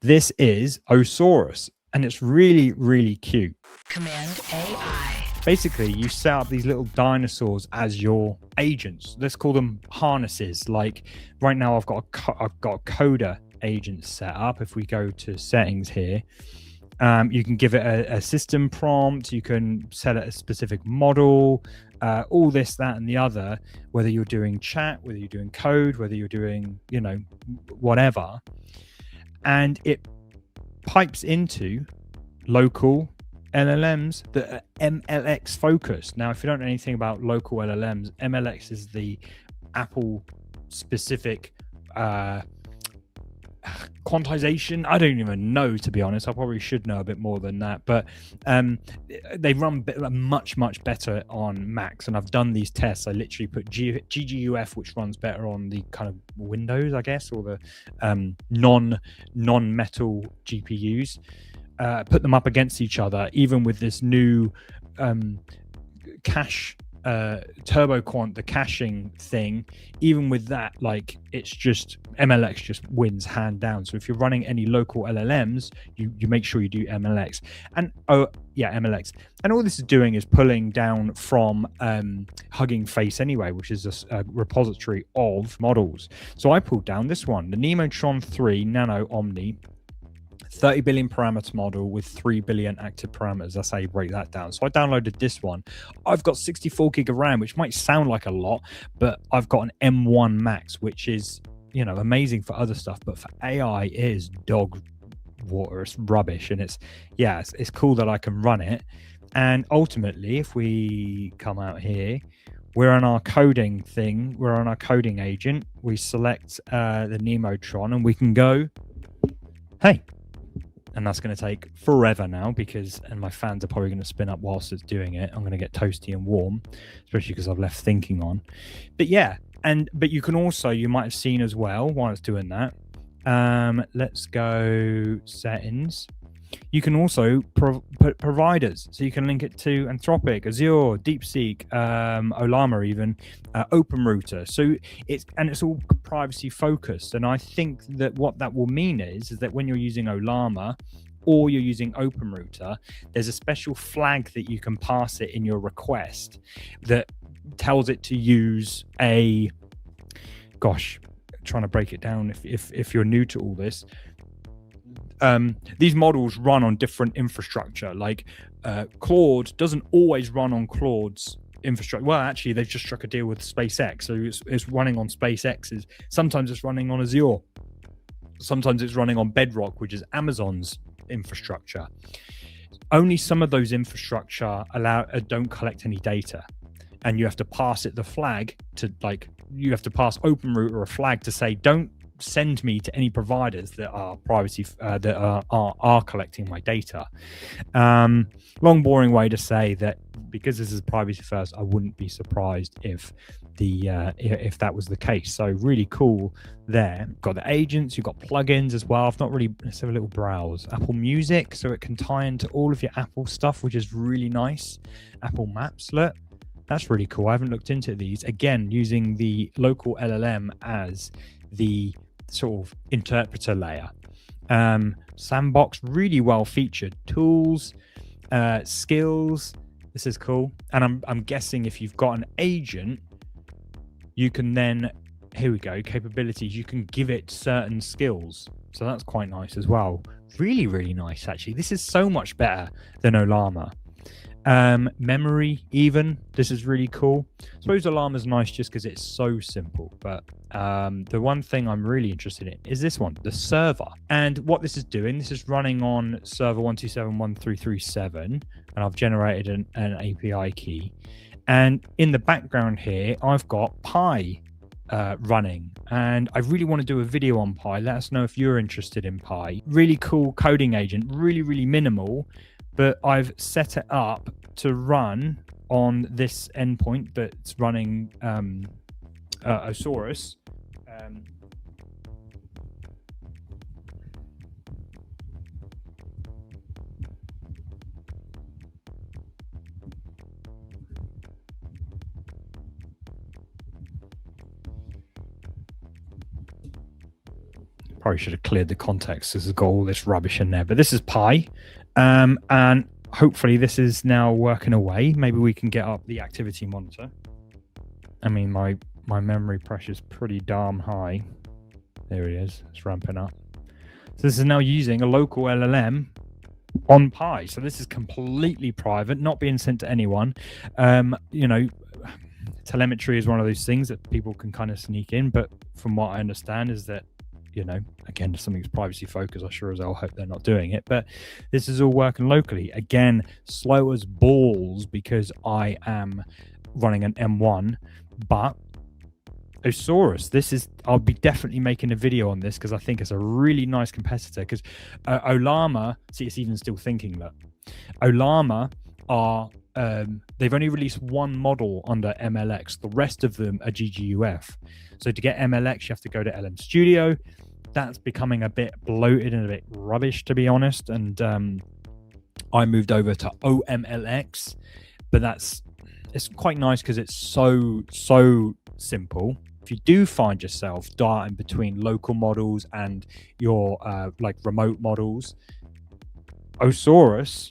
This is Osaurus, and it's really, really cute. Command AI. Basically, you set up these little dinosaurs as your agents. Let's call them harnesses. Like right now, I've got a coder agent set up. If we go to settings here, you can give it a system prompt. You can set it a specific model, all this, that, and the other. Whether you're doing chat, whether you're doing code, whether you're doing, whatever, and it pipes into local LLMs that are oMLX focused. Now, if you don't know anything about local LLMs, oMLX is the Apple specific quantization. I don't even know, to be honest. I probably should know a bit more than that, but they run much better on Macs, and I've done these tests. I literally put GGUF, which runs better on the kind of Windows, I guess, or the non-metal GPUs, put them up against each other, even with this new cache turbo quant, the caching thing. Even with that, like, it's just oMLX just wins hand down. So if you're running any local LLMs, you make sure you do oMLX. And oMLX. And all this is doing is pulling down from Hugging Face anyway, which is a repository of models. So I pulled down this one, the Nemotron 3 Nano Omni, 30 billion parameter model with 3 billion active parameters. That's how you break that down. So I downloaded this one. I've got 64 gig of RAM, which might sound like a lot, but I've got an M1 Max, which is, amazing for other stuff, but for AI it is dog water. It's rubbish. And it's cool that I can run it. And ultimately, if we come out here, we're on our coding thing. We're on our coding agent. We select the Nemotron and we can go, hey. And that's going to take forever now and my fans are probably going to spin up whilst it's doing it. I'm going to get toasty and warm, especially because I've left thinking on. But yeah, but you can also, you might have seen as well while it's doing that. Let's go settings. You can also put providers, so you can link it to Anthropic, Azure, DeepSeek, Ollama, even OpenRouter. So it's all privacy focused. And I think that what that will mean is that when you're using Ollama or you're using OpenRouter, there's a special flag that you can pass it in your request that tells it to use trying to break it down if you're new to all this. These models run on different infrastructure. Like Claude doesn't always run on Claude's infrastructure. Well, actually, they've just struck a deal with SpaceX, so it's running on SpaceX's. Sometimes it's running on Azure. Sometimes it's running on Bedrock, which is Amazon's infrastructure. Only some of those infrastructure don't collect any data, and you have to pass it the flag to, like, you have to pass OpenRouter a flag to say, don't send me to any providers that are privacy that are collecting my data. Long boring way to say that because this is privacy first, I wouldn't be surprised if that was the case. So really cool there. Got the agents, you've got plugins as well. Let's have a little browse. Apple Music, so it can tie into all of your Apple stuff, which is really nice. Apple Maps, look, that's really cool. I haven't looked into these. Again, using the local LLM as the sort of interpreter layer. Sandbox, really well featured. Tools, skills, this is cool. And I'm guessing if you've got an agent, you can then, here we go, capabilities, you can give it certain skills. So that's quite nice as well. Really, really nice, actually. This is so much better than Ollama. Memory, even, this is really cool. I suppose Ollama's nice just because it's so simple, but the one thing I'm really interested in is this one, the server. And what this is doing, this is running on server 127.133.7, and I've generated an API key. And in the background here, I've got Pi running, and I really want to do a video on Pi. Let us know if you're interested in Pi. Really cool coding agent, really, really minimal, but I've set it up to run on this endpoint that's running Osaurus. Probably should have clicked cleared the context. This has got all this rubbish in there, but this is Pi, and hopefully this is now working away. Maybe we can get up the activity monitor. I mean, my memory pressure is pretty darn high. There it is. It's ramping up. So this is now using a local LLM on Pi. So this is completely private, not being sent to anyone. You know, telemetry is one of those things that people can kind of sneak in, but from what I understand is that, you know, again, if something's privacy focused, I sure as hell hope they're not doing it, but this is all working locally. Again, slow as balls because I am running an M1, but Osaurus, I'll be definitely making a video on this because I think it's a really nice competitor, because Ollama, see, it's even still thinking that Ollama are they've only released one model under oMLX. The rest of them are GGUF. So to get oMLX, you have to go to LM Studio. That's becoming a bit bloated and a bit rubbish, to be honest. And I moved over to oMLX, but it's quite nice because it's so simple. If you do find yourself darting between local models and your like remote models, Osaurus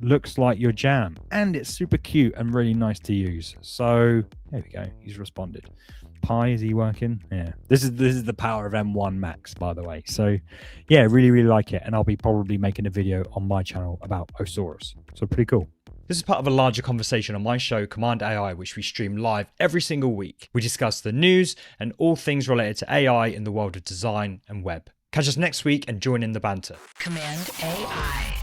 looks like your jam, and it's super cute and really nice to use. So there we go, he's responded. Pi, is he working? Yeah, this is the power of M1 Max, by the way. So yeah, really like it, and I'll be probably making a video on my channel about Osaurus. So pretty cool. This is part of a larger conversation on my show, Cmd+AI, which we stream live every single week. We discuss the news and all things related to AI in the world of design and web. Catch us next week and join in the banter. Cmd+AI.